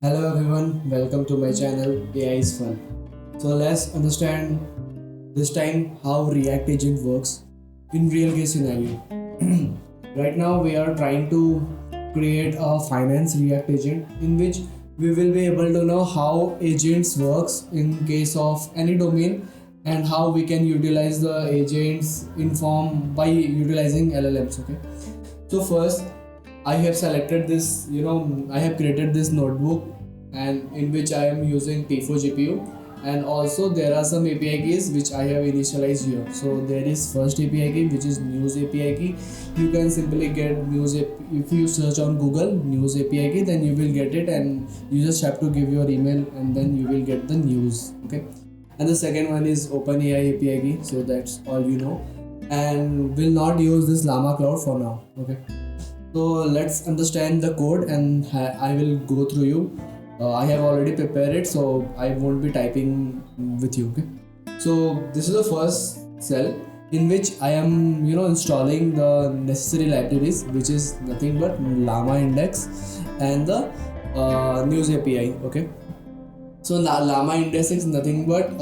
Hello everyone, welcome to my channel AI is Fun. So let's understand this time how React agent works in real case scenario. Right now we are trying to create a finance React agent in which we will be able to know how agents works in case of any domain and how we can utilize the agents in form by utilizing LLMs. Okay. So first I have selected this, I have created this notebook and in which I am using T4 GPU, and also there are some API keys which I have initialized here. So there is first API key which is news API key. You can simply get news if you search on Google news API key, then you will get it, and you just have to give your email and then you will get the news. Okay. And the second one is OpenAI API key, so that's all you know. And will not use this Llama cloud for now. Okay. So let's understand the code and I will go through you. I have already prepared it, so I won't be typing with you. Okay. So this is the first cell in which I am, installing the necessary libraries, which is nothing but llama-index and the news API. Okay. So llama-index is nothing but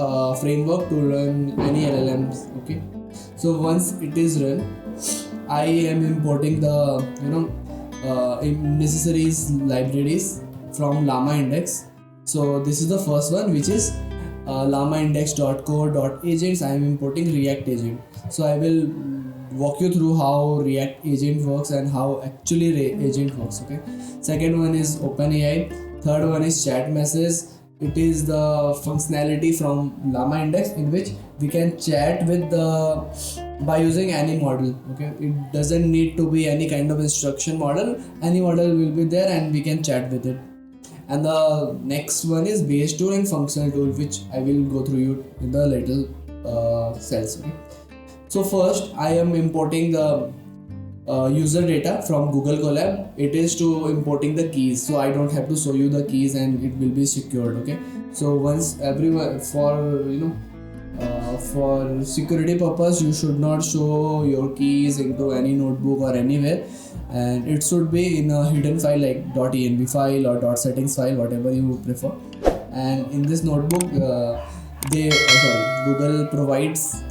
framework to run any LLMs. Okay. So once it is run, I am importing the necessary libraries from llama-index. So this is the first one, which is llama-index.core.agents. I am importing React agent. So I will walk you through how React agent works and how actually agent works. Okay. Second one is OpenAI. Third one is chat message. It is the functionality from llama-index in which we can chat with the by using any model. Okay, it doesn't need to be any kind of instruction model. Any model will be there and we can chat with it. And the next one is base tool and functional tool, which I will go through you in the little cells. Okay. So first I am importing the user data from Google Colab. It is to importing the keys, so I don't have to show you the keys and it will be secured. Okay. So once everyone for security purpose, you should not show your keys into any notebook or anywhere, and it should be in a hidden file like .env file or .settings file, whatever you prefer. And in this notebook, Google provides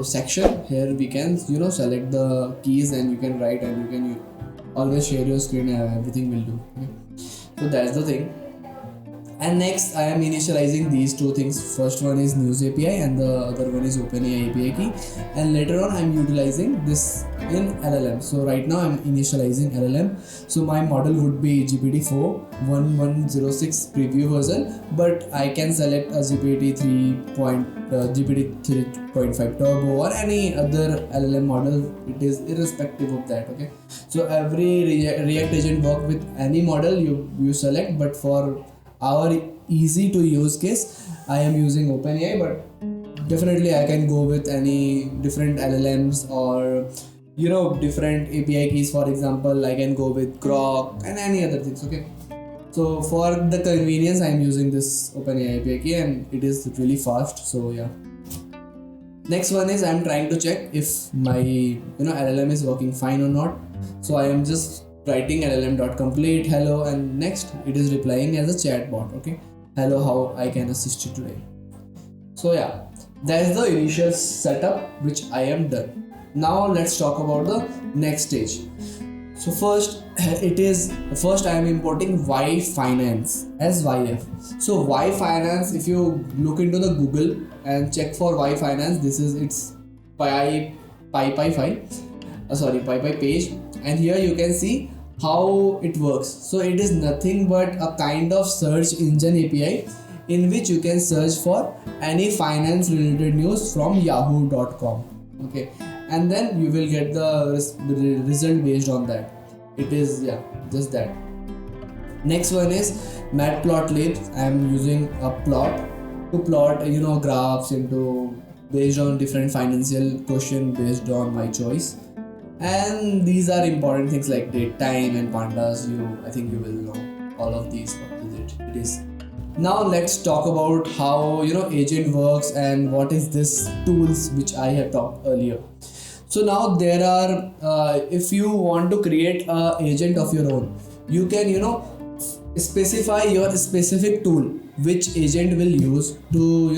section. Here we can select the keys and you can write, and you can always share your screen and everything will do. Okay. So that's the thing. And next I am initializing these two things. First one is news API and the other one is OpenAI API key, and later on I am utilizing this in LLM. So right now I am initializing LLM. So my model would be GPT-4 1106 preview version, but I can select a GPT-3.5 turbo or any other LLM model. It is irrespective of that. Okay. So every React agent work with any model you select, but for our easy to use case I am using OpenAI, but definitely I can go with any different LLMs or different API keys. For example, I can go with Grok and any other things. Okay. So for the convenience I am using this OpenAI API key, and it is really fast. So yeah. Next one is I am trying to check if my LLM is working fine or not. So I am just writing llm.complete hello, and next it is replying as a chat bot. Okay, hello, how I can assist you today. So yeah, that is the initial setup which I am done. Now let's talk about the next stage. So first I am importing Y Finance as YF. So Y Finance, if you look into the Google and check for Y Finance, this is its PyPy page, and here you can see how it works. So it is nothing but a kind of search engine API in which you can search for any finance related news from yahoo.com. Okay, and then you will get the result based on that. It is just that. Next one is matplotlib. I am using a plot to plot graphs into based on different financial question based on my choice. And these are important things like date time and pandas. I think you will know all of these. What is it is. Now let's talk about how agent works and what is this tools which I have talked earlier. So now there are if you want to create a agent of your own, you can specify your specific tool which agent will use to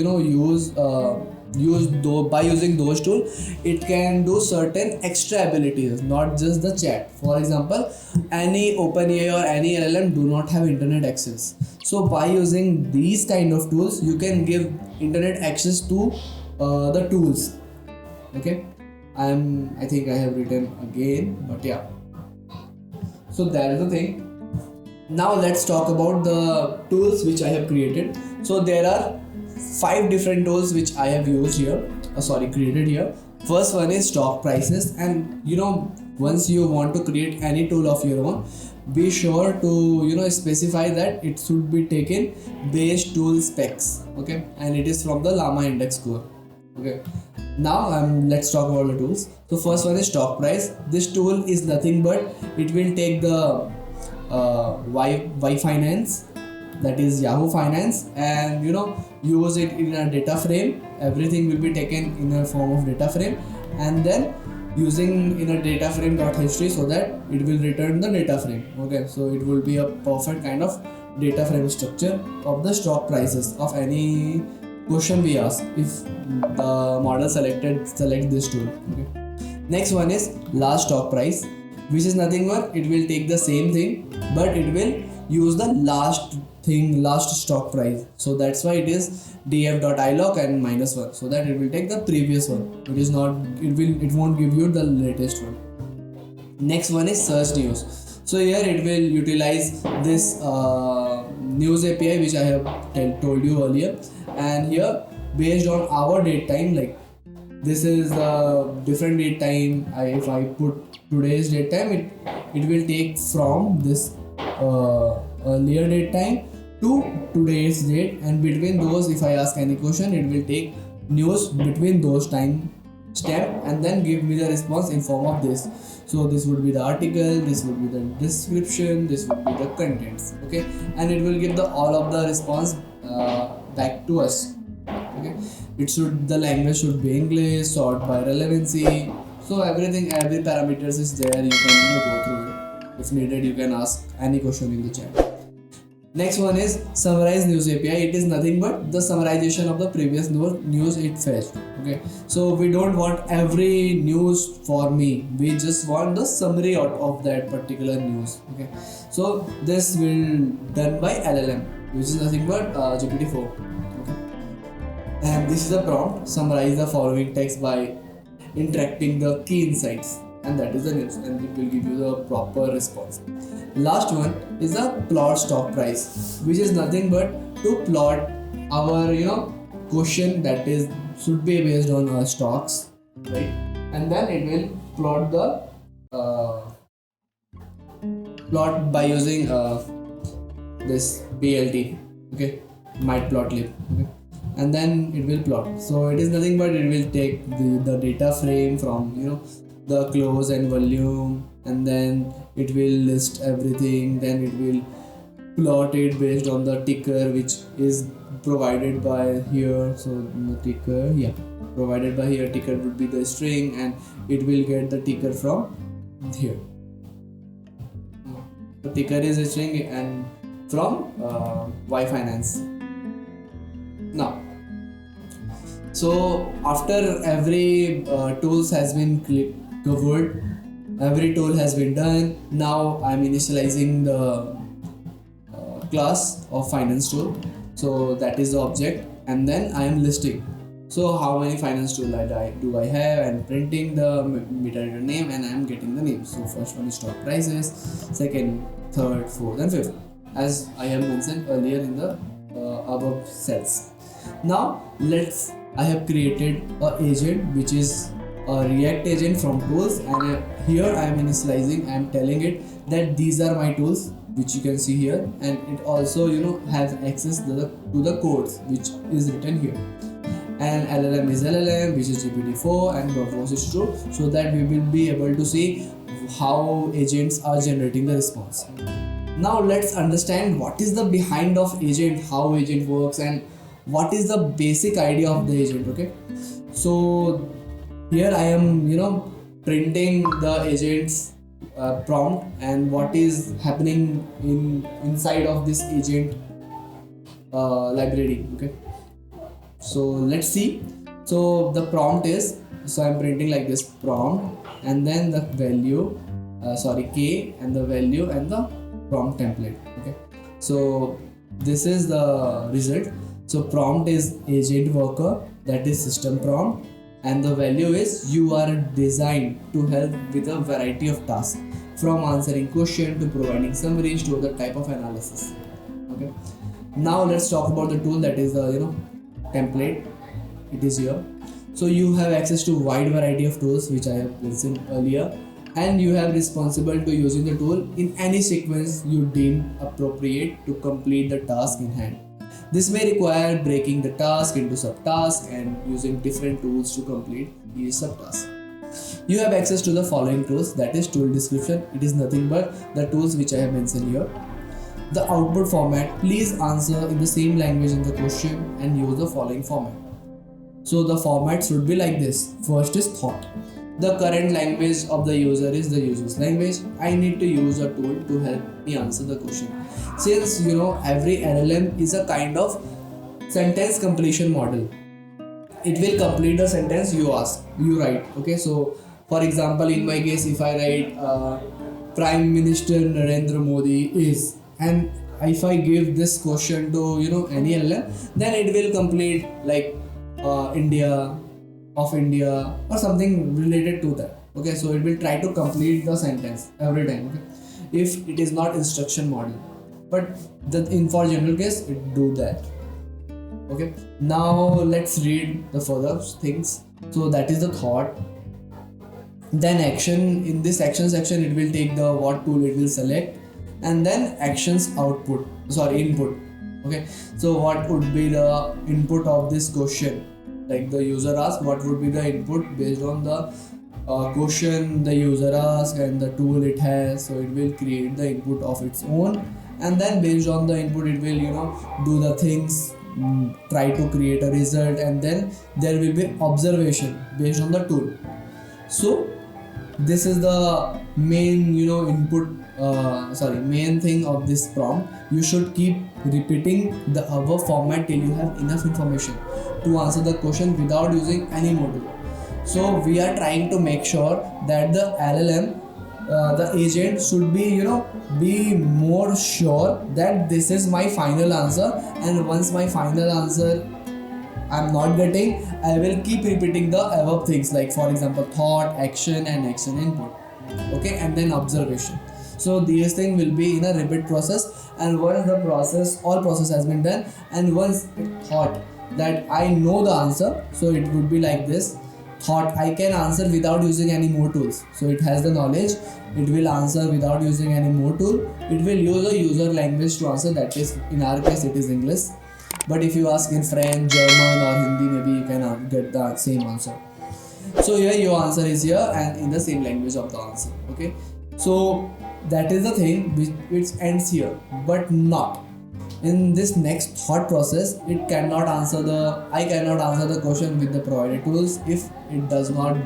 by using those tool it can do certain extra abilities, not just the chat. For example, any OpenAI or any LLM do not have internet access, so by using these kind of tools you can give internet access to the tools. Okay, I think I have written again, but yeah, so that is the thing. Now let's talk about the tools which I have created. So there are 5 different tools which I have used here, created here. First one is stock prices, and once you want to create any tool of your own, be sure to specify that it should be taken base tool specs. Okay, and it is from the llama-index core. Okay, now let's talk about the tools. So first one is stock price. This tool is nothing but it will take the Y Finance, that is Yahoo Finance, and use it in a data frame. Everything will be taken in a form of data frame, and then using in a data frame .history, so that it will return the data frame. Okay, so it will be a perfect kind of data frame structure of the stock prices of any question we ask if the model select this tool. Okay, next one is last stock price, which is nothing but it will take the same thing but it will use the last stock price. So that's why it is df.ilog and -1, so that it will take the previous one. It won't give you the latest one. Next one is search news. So here it will utilize this news API which I have told you earlier, and here based on our date time, like this is a different date time. If I put today's date time, it will take from this earlier date time to today's date, and between those if I ask any question it will take news between those time stamp and then give me the response in form of this. So this would be the article, this would be the description, this would be the contents. Okay, and it will give all of the response back to us. Okay, the language should be English, sort by relevancy. So every parameters is there. You can go through it. If needed, you can ask any question in the chat. Next one is summarize news API. It is nothing but the summarization of the previous news it fetched. Okay, so we don't want every news for me. We just want the summary out of that particular news. Okay, so this will done by LLM, which is nothing but GPT-4. Okay, and this is the prompt: summarize the following text by interacting the key insights, and that is the news, and it will give you the proper response. Last one is the plot stock price, which is nothing but to plot our question that should be based on our stocks, right? And then it will plot the plot by using this BLT, okay, matplotlib, okay, and then it will plot. So it is nothing but it will take the data frame from the close and volume, and then it will list everything, then it will plot it based on the ticker which is provided by here. So the ticker, provided by here, ticker would be the string, and it will get the ticker from here. The ticker is a string and from Y Finance. Now, so after every tools has been covered, every tool has been done. Now I'm initializing the class of finance tool. So that is the object, and then I am listing. So how many finance tool do I have, and printing the metadata name, and I am getting the name. So first one is stock prices, second, third, fourth, and fifth, as I have mentioned earlier in the above cells. Now I have created an agent which is a ReACT agent from tools, and here I am initializing. I am telling it that these are my tools, which you can see here, and it also has access to the codes which is written here. And LLM is LLM, which is GPT-4, and purpose is true, so that we will be able to see how agents are generating the response. Now let's understand what is the behind of agent, how agent works, and what is the basic idea of the agent. Okay, so here I am printing the agent's prompt and what is happening inside of this agent library. Okay, so let's see. So the prompt is, so I'm printing like this prompt and then the value, k, and the value and the prompt template. Okay, so this is the result. So prompt is agent worker, that is system prompt, and the value is you are designed to help with a variety of tasks, from answering question to providing summaries to other type of analysis. Okay, now let's talk about the tool, that is the template. It is here. So you have access to wide variety of tools which I have mentioned earlier, and you have responsible to using the tool in any sequence you deem appropriate to complete the task in hand. This may require breaking the task into subtasks and using different tools to complete each subtask. You have access to the following tools, that is tool description. It is nothing but the tools which I have mentioned here. The output format, please answer in the same language in the question and use the following format. So the format should be like this. First is thought. The current language of the user is the user's language. I need to use a tool to help me answer the question. Since every LLM is a kind of sentence completion model, it will complete the sentence you write. Okay, so for example, in my case, if I write Prime Minister Narendra Modi is, and if I give this question to any LLM, then it will complete like India or something related to that. Okay, so it will try to complete the sentence every time. Okay, if it is not instruction model, but for general case it do that. Okay, now let's read the further things. So that is the thought. Then action. In this action section, it will take the what tool it will select, and then actions input. Okay, so what would be the input of this question? Like the user asks, what would be the input based on the question the user asks and the tool it has. So it will create the input of its own, and then based on the input it will do the things, try to create a result, and then there will be observation based on the tool. So this is the main main thing of this prompt. You should keep repeating the above format till you have enough information to answer the question without using any more tool. So we are trying to make sure that the LLM, the agent should be more sure that this is my final answer, and once my final answer I'm not getting, I will keep repeating the above things, like for example thought, action and action input. Okay, and then observation. So these things will be in a repeat process, and once the all process has been done, and once it thought that I know the answer, so it would be like this. Thought I can answer without using any more tools. So it has the knowledge, it will answer without using any more tool. It will use a user language to answer, that is in our case it is English. But if you ask in French, German or Hindi, maybe you can get the same answer. So here your answer is here and in the same language of the answer. Okay, so that is the thing which ends here, but not in this next thought process. I cannot answer the question with the provided tools if it does not,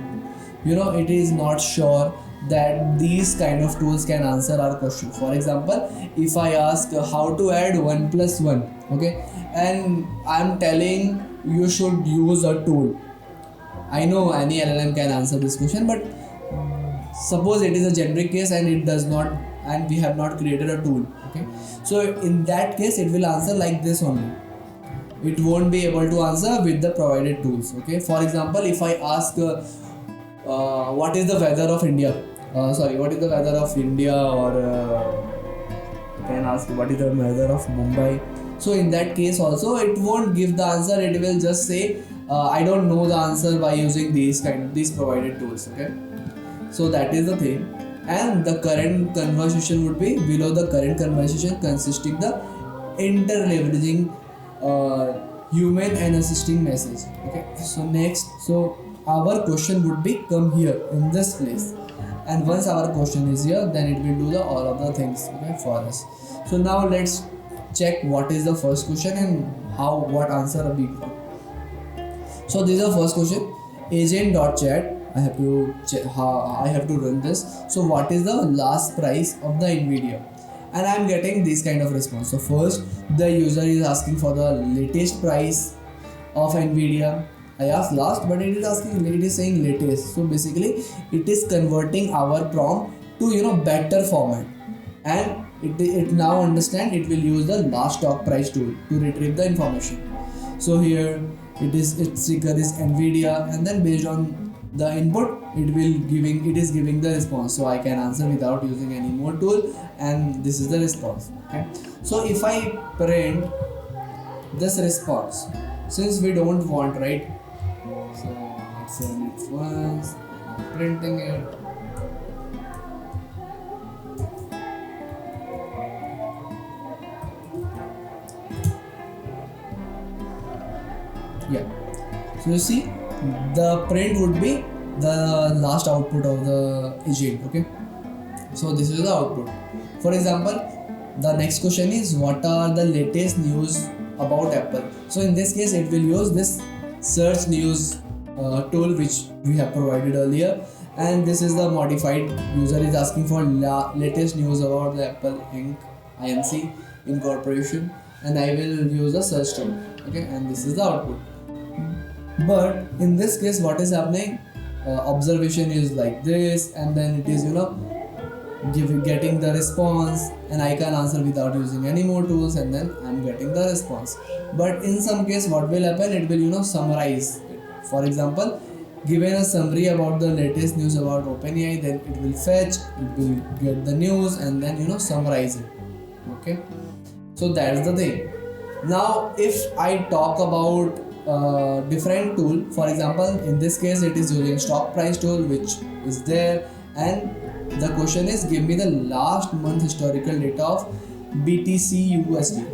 it is not sure that these kind of tools can answer our question. For example, if I ask how to add 1 plus 1, okay, and I'm telling you should use a tool, I know any LLM can answer this question, but suppose it is a generic case and it does not, and we have not created a tool. Okay, so in that case it will answer like this only. It won't be able to answer with the provided tools. Okay, for example, if I ask what is the weather of India, what is the weather of India, or you can ask what is the weather of Mumbai. So in that case also it won't give the answer. It will just say I don't know the answer by using these provided tools. Okay, so that is the thing. And the current conversation would be below the current conversation, consisting the interleveraging human and assisting message. Okay, so next, so our question would be come here in this place, and once our question is here, then it will do all of the things, okay, for us. So now let's check what is the first question and what answer we got. So this is the first question. Agent.chat I have to check how I have to run this. So what is the last price of the Nvidia? And I'm getting this kind of response. So first the user is asking for the latest price of Nvidia. I asked last, but it is saying latest. So basically it is converting our prompt to better format, and it now understand it will use the last stock price tool to retrieve the information. So here its trigger is Nvidia, and then based on the input it is giving the response. So I can answer without using any more tool, and this is the response. Okay, so if I print this response, since we don't want, right, so let's run it once. I'm printing it. Yeah, so you see the print would be the last output of the agent. Okay, so this is the output. For example, the next question is what are the latest news about Apple. So in this case it will use this search news tool which we have provided earlier, and this is the modified. User is asking for latest news about the Apple Inc. Incorporation, and I will use a search tool. Okay, and this is the output. But in this case what is happening, observation is like this, and then it is getting the response, and I can answer without using any more tools, and then I'm getting the response. But in some case what will happen, it will summarize it. For example, given a summary about the latest news about OpenAI, then it will fetch, it will get the news, and then summarize it. Okay, so that's the thing. Now if I talk about different tool, for example in this case it is using stock price tool which is there, and the question is give me the last month historical data of BTC USD.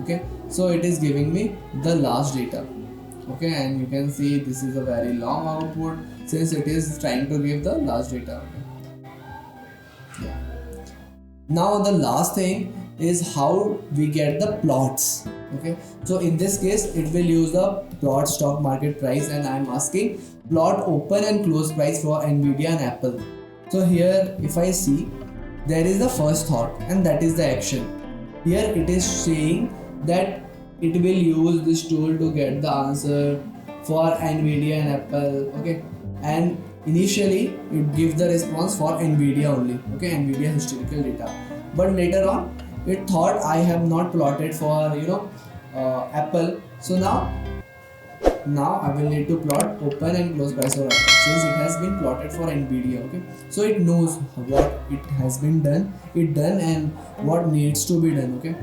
Okay, so it is giving me the last data. Okay, and you can see this is a very long output since it is trying to give the last data. Okay. Yeah. Now the last thing is how we get the plots. Okay, so in this case it will use the plot stock market price, and I am asking plot open and close price for Nvidia and Apple. So here if I see, there is the first thought, and that is the action. Here it is saying that it will use this tool to get the answer for Nvidia and Apple. Okay, and initially it gives the response for Nvidia only. Okay, Nvidia historical data, but later on it thought I have not plotted for Apple. So now I will need to plot open and close price of Apple since it has been plotted for Nvidia. Okay, so it knows what it has been done and what needs to be done. Okay,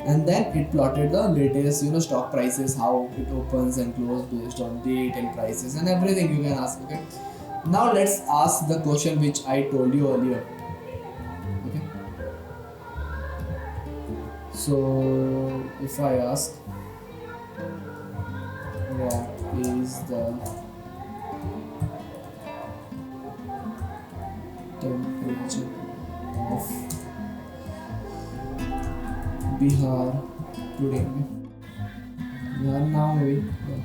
and then it plotted the latest stock prices, how it opens and closes based on date and prices and everything you can ask. Okay, now let's ask the question which I told you earlier. Okay, so if I ask what is the temperature of Bihar today? Bihar now maybe. Yeah.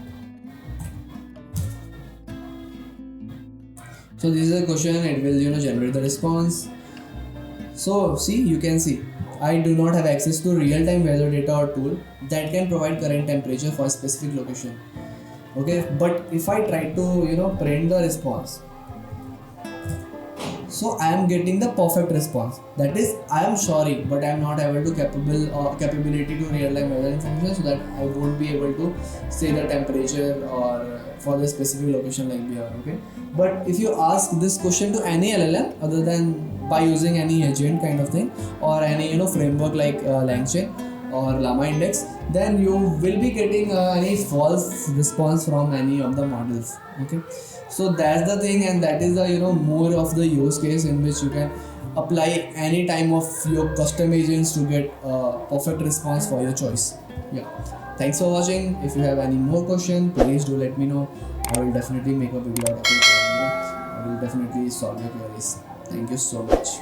So this is a question, it will generate the response. So see, you can see I do not have access to real-time weather data or tool that can provide current temperature for a specific location. Okay, but if I try to print the response, so I am getting the perfect response. That is, I am sorry, but I am not able to capability to real-time weather information, so that I won't be able to say the temperature or for the specific location like Bihar. Okay, but if you ask this question to any LLM other than by using any agent kind of thing or any framework like LangChain or llama-index, then you will be getting any false response from any of the models. Okay, so that's the thing, and that is the more of the use case in which you can apply any time of your custom agents to get a perfect response for your choice. Yeah, thanks for watching. If you have any more question, please do let me know. I will definitely make a video out of it, and I will definitely solve your queries. Thank you so much.